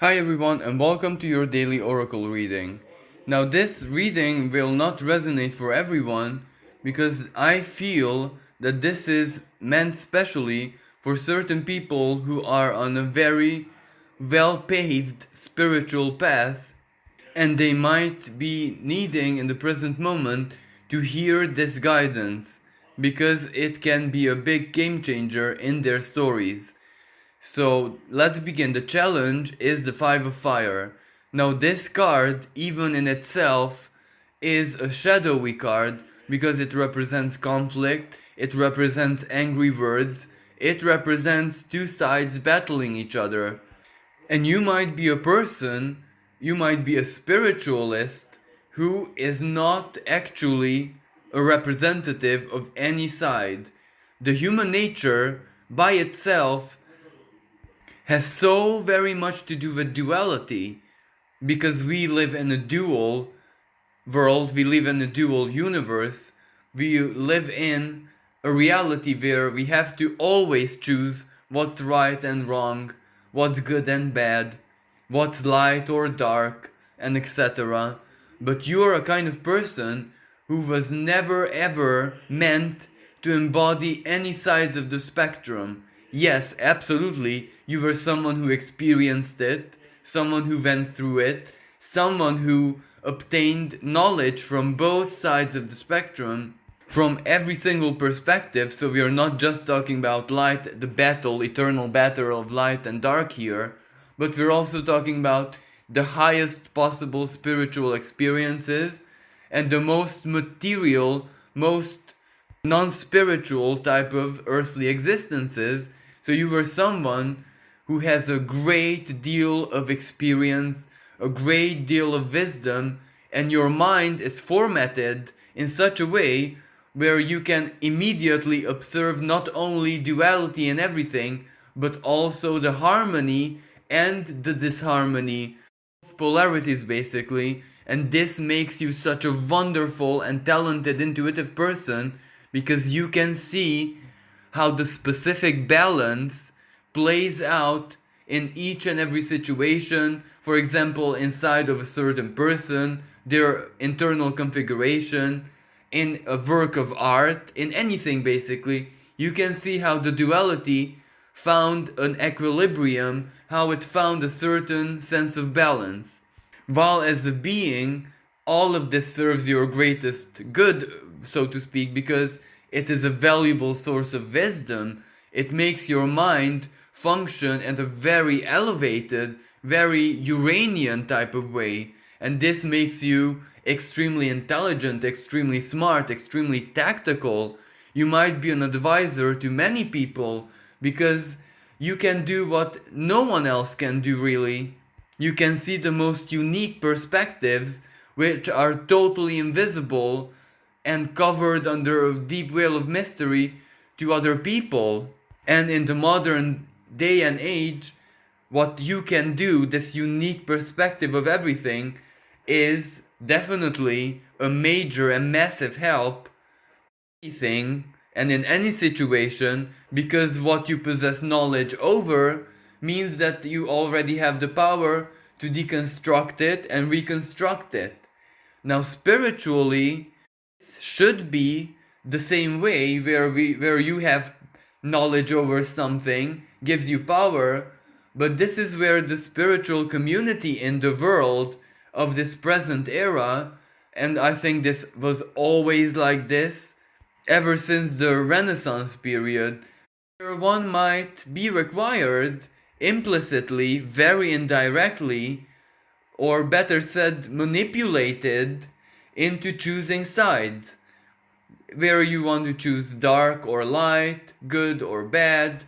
Hi everyone, and welcome to your daily oracle reading. Now, this reading will not resonate for everyone because I feel that this is meant specially for certain people who are on a very well paved spiritual path, and they might be needing in the present moment to hear this guidance because it can be a big game changer in their stories. So let's begin. The challenge is the Five of Fire. Now, this card, even in itself, is a shadowy card because it represents conflict, it represents angry words, it represents two sides battling each other. And you might be a person, you might be a spiritualist who is not actually a representative of any side. The human nature by itself has so very much to do with duality because we live in a dual world, we live in a dual universe, we live in a reality where we have to always choose what's right and wrong, what's good and bad, what's light or dark, and etc. But you are a kind of person who was never ever meant to embody any sides of the spectrum. Yes, absolutely, you were someone who experienced it, someone who went through it, someone who obtained knowledge from both sides of the spectrum, from every single perspective. So we are not just talking about light, the battle, eternal battle of light and dark here, but we're also talking about the highest possible spiritual experiences and the most material, most non spiritual type of earthly existences. So you were someone who has a great deal of experience, a great deal of wisdom, and your mind is formatted in such a way where you can immediately observe not only duality in everything, but also the harmony and the disharmony, polarities basically. And this makes you such a wonderful and talented intuitive person because you can see how the specific balance plays out in each and every situation. For example, inside of a certain person, their internal configuration, in a work of art, in anything basically, you can see how the duality found an equilibrium, how it found a certain sense of balance. While as a being, all of this serves your greatest good, so to speak, because it is a valuable source of wisdom. It makes your mind function at a very elevated, very Uranian type of way. And this makes you extremely intelligent, extremely smart, extremely tactical. You might be an advisor to many people because you can do what no one else can do, really. You can see the most unique perspectives which are totally invisible and covered under a deep veil of mystery to other people. And in the modern day and age, what you can do, this unique perspective of everything, is definitely a major and massive help in anything and in any situation, because what you possess knowledge over means that you already have the power to deconstruct it and reconstruct it. Now, spiritually, should be the same way where you have knowledge over something gives you power, but this is where the spiritual community in the world of this present era, and I think this was always like this ever since the Renaissance period, where one might be required implicitly, very indirectly, or better said, manipulated into choosing sides, where you want to choose dark or light, good or bad,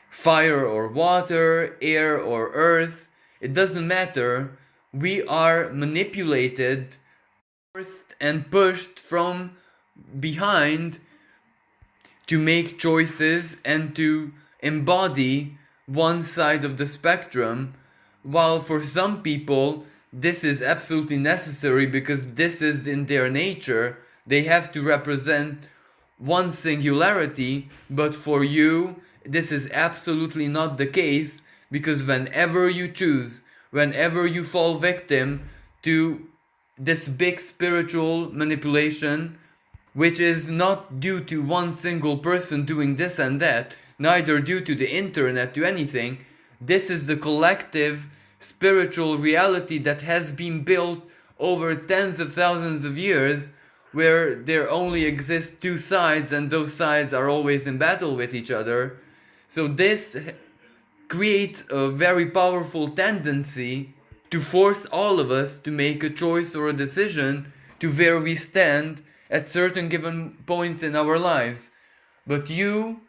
fire or water, air or earth. It doesn't matter. We are manipulated, forced, and pushed from behind to make choices and to embody one side of the spectrum, while for some people this is absolutely necessary because this is in their nature. They have to represent one singularity, but for you, this is absolutely not the case because whenever you fall victim to this big spiritual manipulation, which is not due to one single person doing this and that, neither due to the internet, to anything. This is the collective spiritual reality that has been built over tens of thousands of years, where there only exist two sides and those sides are always in battle with each other. So this creates a very powerful tendency to force all of us to make a choice or a decision to where we stand at certain given points in our lives. But you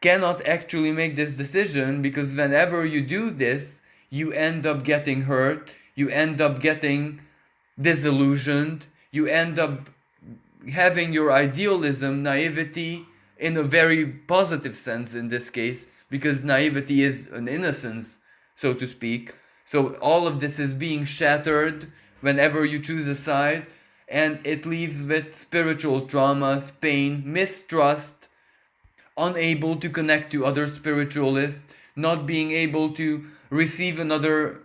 cannot actually make this decision, because whenever you do this, you end up getting hurt, you end up getting disillusioned, you end up having your idealism, naivety, in a very positive sense in this case, because naivety is an innocence, so to speak. So all of this is being shattered whenever you choose a side, and it leaves with spiritual traumas, pain, mistrust, unable to connect to other spiritualists, not being able to receive another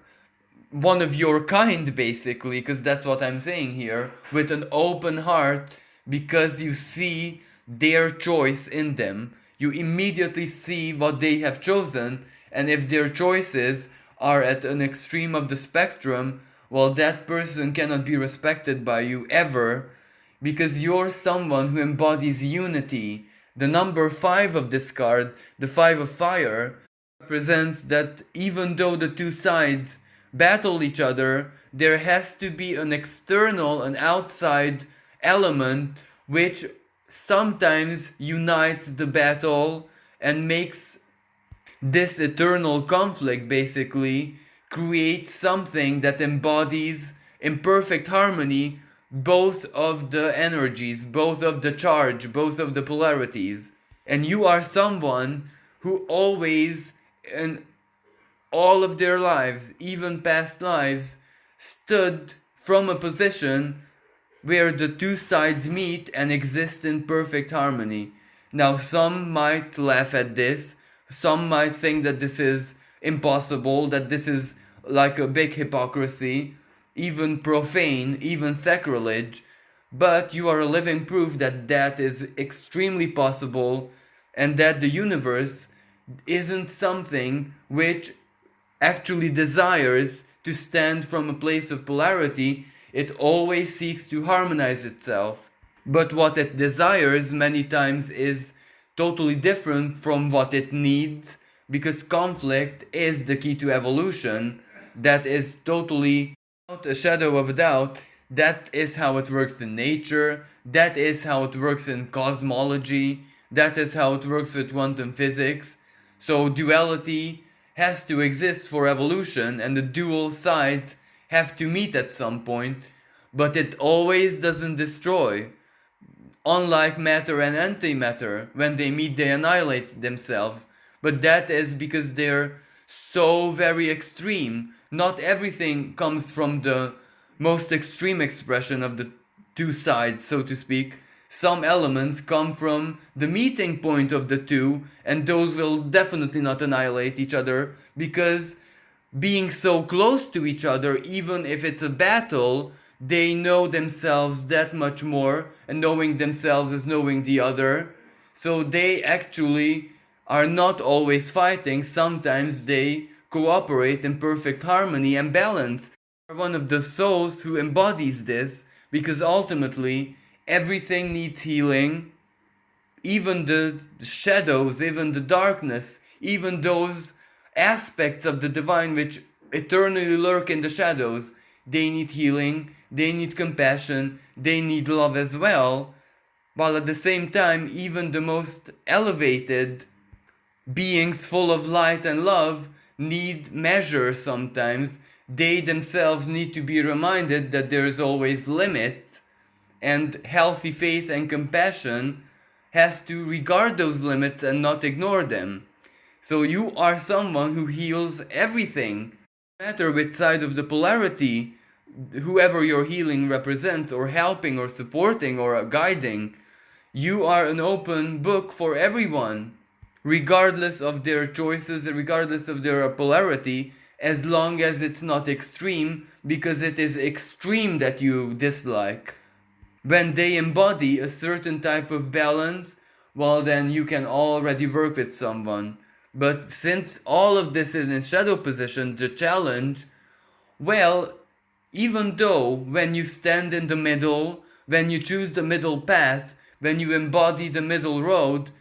one of your kind, basically, because that's what I'm saying here, with an open heart, because you see their choice in them. You immediately see what they have chosen, and if their choices are at an extreme of the spectrum, well, that person cannot be respected by you ever, because you're someone who embodies unity. The number 5 of this card, the 5 of fire, represents that even though the two sides battle each other, there has to be an external, an outside element which sometimes unites the battle and makes this eternal conflict, basically creates something that embodies in perfect harmony both of the energies, both of the charge, both of the polarities. And you are someone who always, in all of their lives, even past lives, stood from a position where the two sides meet and exist in perfect harmony. Now, some might laugh at this, some might think that this is impossible, that this is like a big hypocrisy, even profane, even sacrilege, but you are a living proof that that is extremely possible, and that the universe isn't something which actually desires to stand from a place of polarity. It always seeks to harmonize itself. But what it desires many times is totally different from what it needs, because conflict is the key to evolution. That is totally, without a shadow of a doubt, that is how it works in nature, that is how it works in cosmology, that is how it works with quantum physics. So duality has to exist for evolution, and the dual sides have to meet at some point, but it always doesn't destroy. Unlike matter and antimatter, when they meet they annihilate themselves, but that is because they're so very extreme. Not everything comes from the most extreme expression of the two sides, so to speak. Some elements come from the meeting point of the two, and those will definitely not annihilate each other, because being so close to each other, even if it's a battle, they know themselves that much more, and knowing themselves is knowing the other. So they actually are not always fighting, sometimes they cooperate in perfect harmony and balance. Are one of the souls who embodies this, because ultimately everything needs healing, even the shadows, even the darkness, even those aspects of the divine which eternally lurk in the shadows. They need healing, they need compassion, they need love as well, while at the same time even the most elevated beings full of light and love need measure sometimes. They themselves need to be reminded that there is always limit, and healthy faith and compassion has to regard those limits and not ignore them. So you are someone who heals everything, no matter which side of the polarity, whoever your healing represents, or helping, or supporting, or guiding. You are an open book for everyone. regardless of their choices, regardless of their polarity, as long as it's not extreme, because it is extreme that you dislike. When they embody a certain type of balance, well, then you can already work with someone. But since all of this is in shadow position, the challenge, well, even though when you stand in the middle, when you choose the middle path, when you embody the middle road,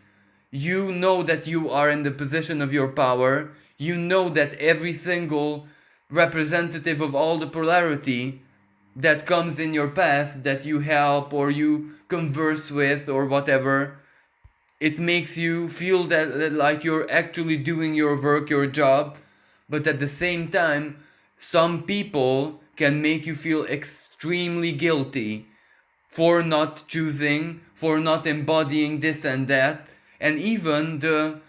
you know that you are in the position of your power. You know that every single representative of all the polarity that comes in your path, that you help or you converse with or whatever, it makes you feel that like you're actually doing your work, your job. But at the same time, some people can make you feel extremely guilty for not choosing, for not embodying this and that. And even the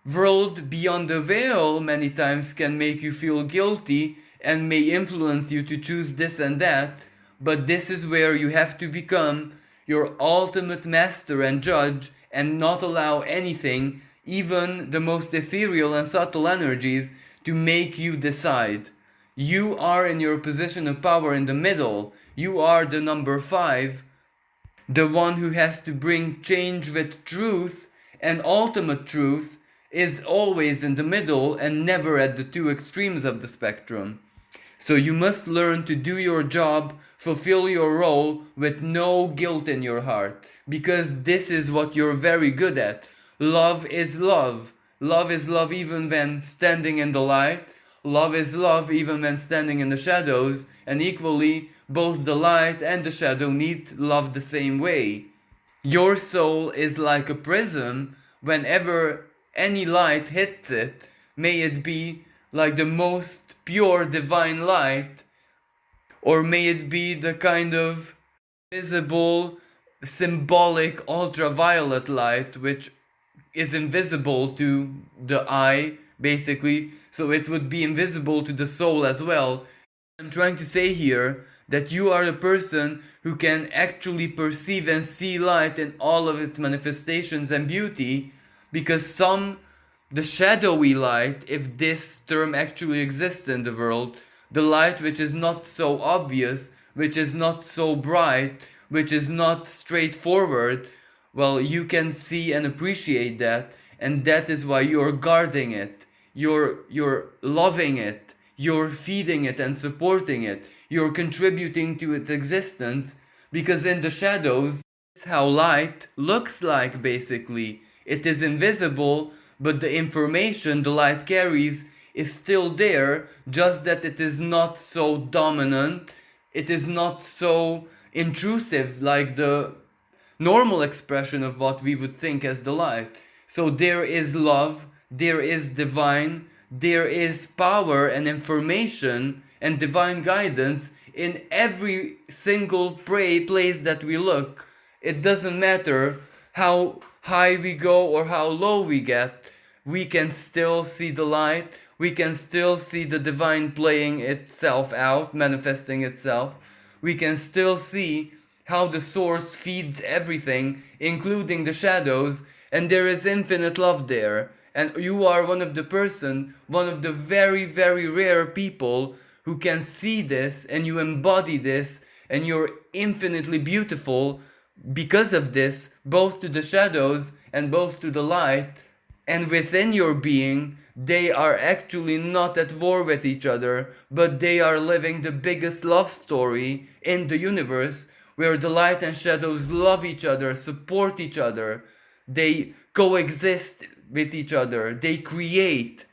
world beyond the veil many times can make you feel guilty and may influence you to choose this and that. But this is where you have to become your ultimate master and judge and not allow anything, even the most ethereal and subtle energies, to make you decide. You are in your position of power in the middle. You are the number 5, the one who has to bring change with truth, and ultimate truth is always in the middle and never at the two extremes of the spectrum. So you must learn to do your job, fulfill your role with no guilt in your heart, because this is what you're very good at. Love is love. Love is love even when standing in the light. Love is love even when standing in the shadows, and equally, both the light and the shadow need love the same way. Your soul is like a prism. Whenever any light hits it, may it be like the most pure divine light, or may it be the kind of visible, symbolic ultraviolet light which is invisible to the eye, basically, so it would be invisible to the soul as well. I'm trying to say here that you are the person who can actually perceive and see light in all of its manifestations and beauty, because the shadowy light, if this term actually exists in the world, the light which is not so obvious, which is not so bright, which is not straightforward, well, you can see and appreciate that, and that is why you're guarding it, you're loving it, you're feeding it and supporting it, you're contributing to its existence, because in the shadows, it's how light looks like, basically. It is invisible, but the information the light carries is still there, just that it is not so dominant, it is not so intrusive like the normal expression of what we would think as the light. So there is love, there is divine, there is power and information and divine guidance in every single place that we look. It doesn't matter how high we go or how low we get, we can still see the light, we can still see the divine playing itself out, manifesting itself. We can still see how the source feeds everything, including the shadows, and there is infinite love there. And you are one of the very, very rare people who can see this, and you embody this, and you're infinitely beautiful because of this, both to the shadows and both to the light. And within your being, they are actually not at war with each other, but they are living the biggest love story in the universe, where the light and shadows love each other, support each other, they coexist with each other, they create.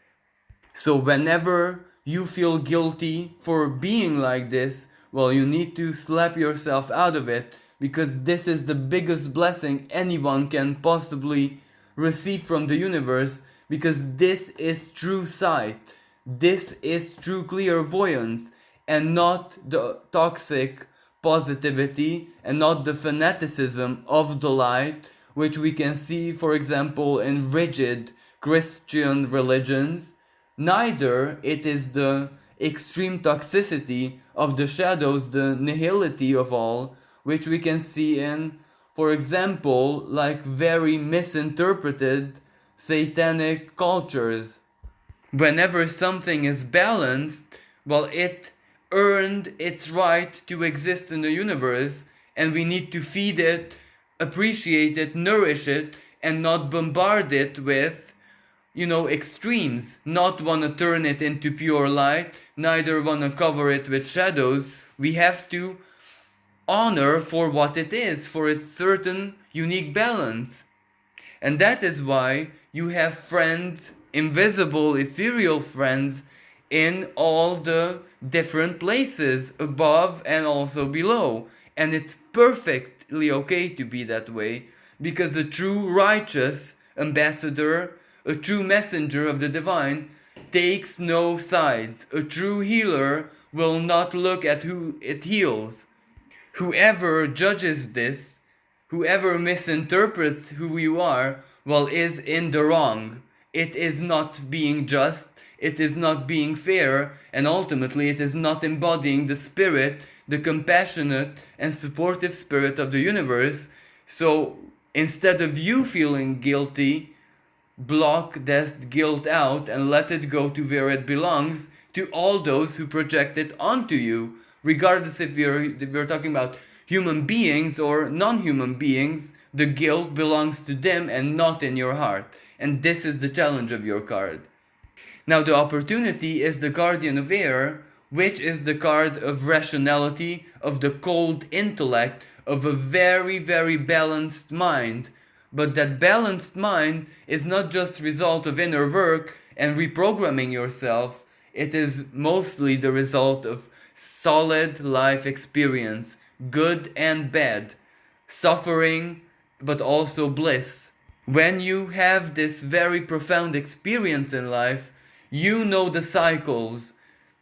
So whenever you feel guilty for being like this, well, you need to slap yourself out of it, because this is the biggest blessing anyone can possibly receive from the universe, because this is true sight, this is true clairvoyance, and not the toxic positivity and not the fanaticism of the light, which we can see, for example, in rigid Christian religions. Neither it is the extreme toxicity of the shadows, the nihility of all, which we can see in, for example, like very misinterpreted satanic cultures. Whenever something is balanced, well, it earned its right to exist in the universe, and we need to feed it, appreciate it, nourish it, and not bombard it with, extremes. Not want to turn it into pure light, neither want to cover it with shadows. We have to honor for what it is, for its certain unique balance. And that is why you have friends, invisible, ethereal friends, in all the different places, above and also below. And it's perfectly okay to be that way, because a true righteous ambassador, a true messenger of the divine, takes no sides. A true healer will not look at who it heals. Whoever judges this, whoever misinterprets who you are, well, is in the wrong. It is not being just, it is not being fair, and ultimately it is not embodying the spirit, the compassionate and supportive spirit of the universe. So instead of you feeling guilty, block that guilt out and let it go to where it belongs, to all those who project it onto you, regardless if we're talking about human beings or non-human beings. The guilt belongs to them and not in your heart. And this is the challenge of your card. Now the opportunity is the Guardian of Air, which is the card of rationality, of the cold intellect, of a very, very balanced mind. But that balanced mind is not just result of inner work and reprogramming yourself. It is mostly the result of solid life experience, good and bad, suffering, but also bliss. When you have this very profound experience in life, you know the cycles.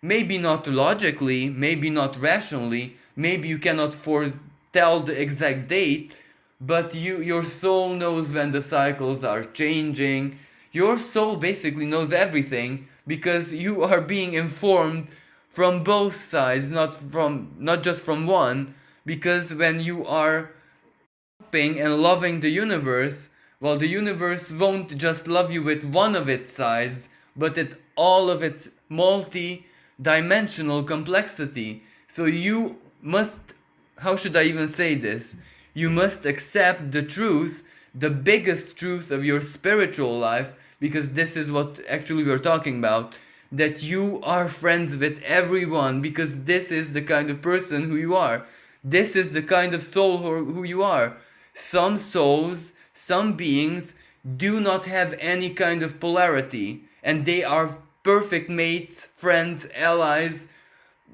Maybe not logically, maybe not rationally, maybe you cannot foretell the exact date, but your soul knows when the cycles are changing. Your soul basically knows everything, because you are being informed from both sides, not just from one. Because when you are helping and loving the universe, well, the universe won't just love you with one of its sides, but at all of its multi-dimensional complexity. So you must, how should I even say this? You must accept the truth, the biggest truth of your spiritual life, because this is what actually we're talking about, that you are friends with everyone, because this is the kind of person who you are. This is the kind of soul who you are. Some souls, some beings do not have any kind of polarity, and they are perfect mates, friends, allies,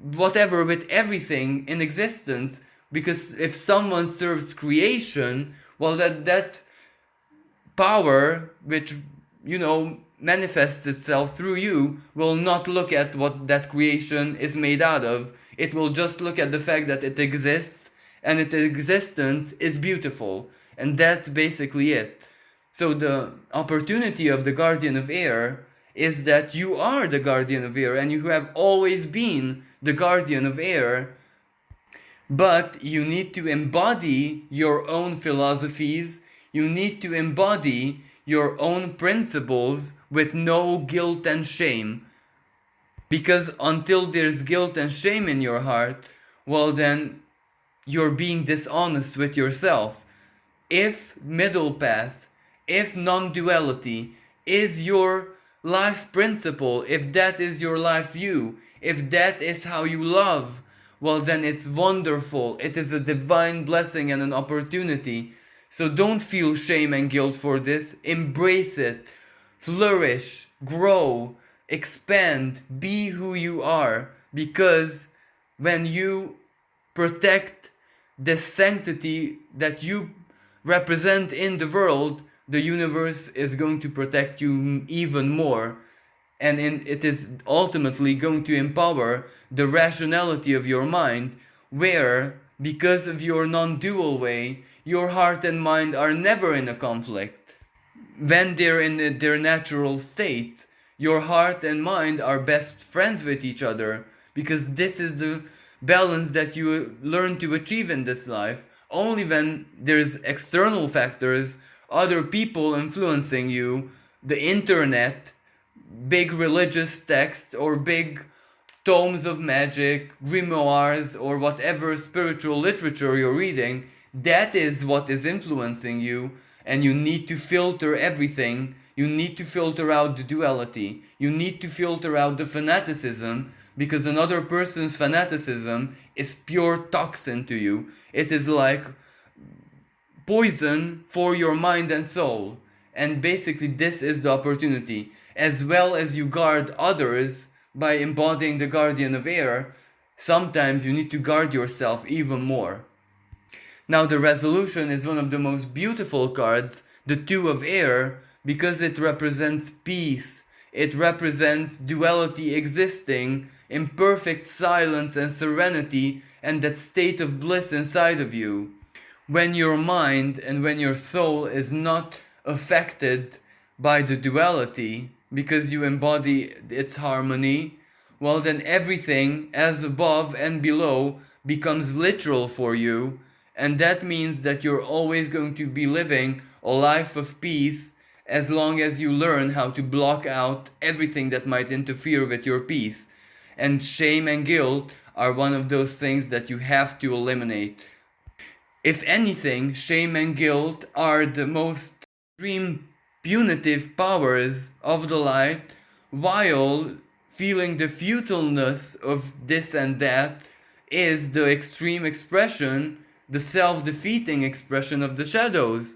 whatever, with everything in existence. Because if someone serves creation, well, that power, which manifests itself through you, will not look at what that creation is made out of. It will just look at the fact that it exists, and its existence is beautiful. And that's basically it. So the opportunity of the Guardian of Air is that you are the Guardian of Air, and you have always been the Guardian of Air. But you need to embody your own philosophies, you need to embody your own principles with no guilt and shame. Because until there's guilt and shame in your heart, well, then you're being dishonest with yourself. If middle path, if non-duality is your life principle, if that is your life view, if that is how you love, well, then it's wonderful. It is a divine blessing and an opportunity. So don't feel shame and guilt for this. Embrace it. Flourish. Grow. Expand. Be who you are. Because when you protect the sanctity that you represent in the world, the universe is going to protect you even more. And it is ultimately going to empower the rationality of your mind, where, because of your non-dual way, your heart and mind are never in a conflict. When they're in their natural state, your heart and mind are best friends with each other, because this is the balance that you learn to achieve in this life. Only when there's external factors, other people influencing you, the internet, big religious texts, or big tomes of magic, grimoires, or whatever spiritual literature you're reading, that is what is influencing you, and you need to filter everything. You need to filter out the duality. You need to filter out the fanaticism, because another person's fanaticism is pure toxin to you. It is like poison for your mind and soul. And basically, this is the opportunity. As well as you guard others by embodying the guardian of air, sometimes you need to guard yourself even more. Now, the resolution is one of the most beautiful cards, the Two of Air, because it represents peace. It represents duality existing in perfect silence and serenity, and that state of bliss inside of you. When your mind and when your soul is not affected by the duality, because you embody its harmony, well, then everything as above and below becomes literal for you, and that means that you're always going to be living a life of peace as long as you learn how to block out everything that might interfere with your peace. And shame and guilt are one of those things that you have to eliminate. If anything, shame and guilt are the most extreme punitive powers of the light, while feeling the futileness of this and that is the extreme expression, the self-defeating expression of the shadows.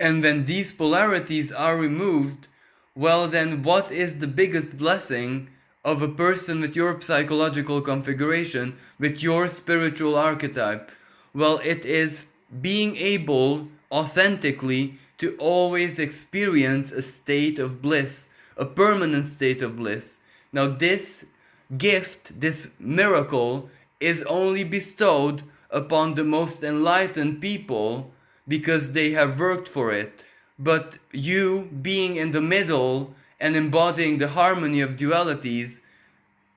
And when these polarities are removed, well, then what is the biggest blessing of a person with your psychological configuration, with your spiritual archetype? Well, it is being able authentically to always experience a state of bliss, a permanent state of bliss. Now, this gift, this miracle, is only bestowed upon the most enlightened people because they have worked for it. But you being in the middle and embodying the harmony of dualities,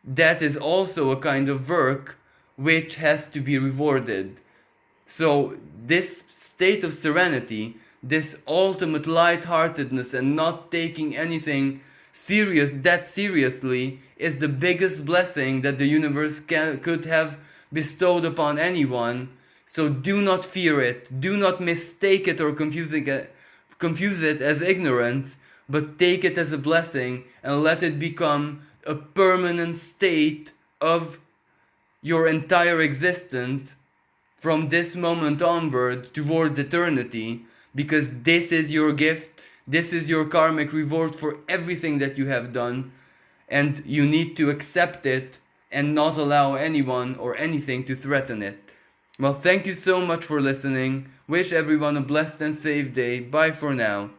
that is also a kind of work which has to be rewarded. So this state of serenity, this ultimate lightheartedness and not taking anything that seriously, is the biggest blessing that the universe could have bestowed upon anyone. So do not fear it, do not mistake it or confuse it as ignorance, but take it as a blessing and let it become a permanent state of your entire existence from this moment onward towards eternity, because this is your gift, this is your karmic reward for everything that you have done, and you need to accept it and not allow anyone or anything to threaten it. Well, thank you so much for listening. Wish everyone a blessed and safe day. Bye for now.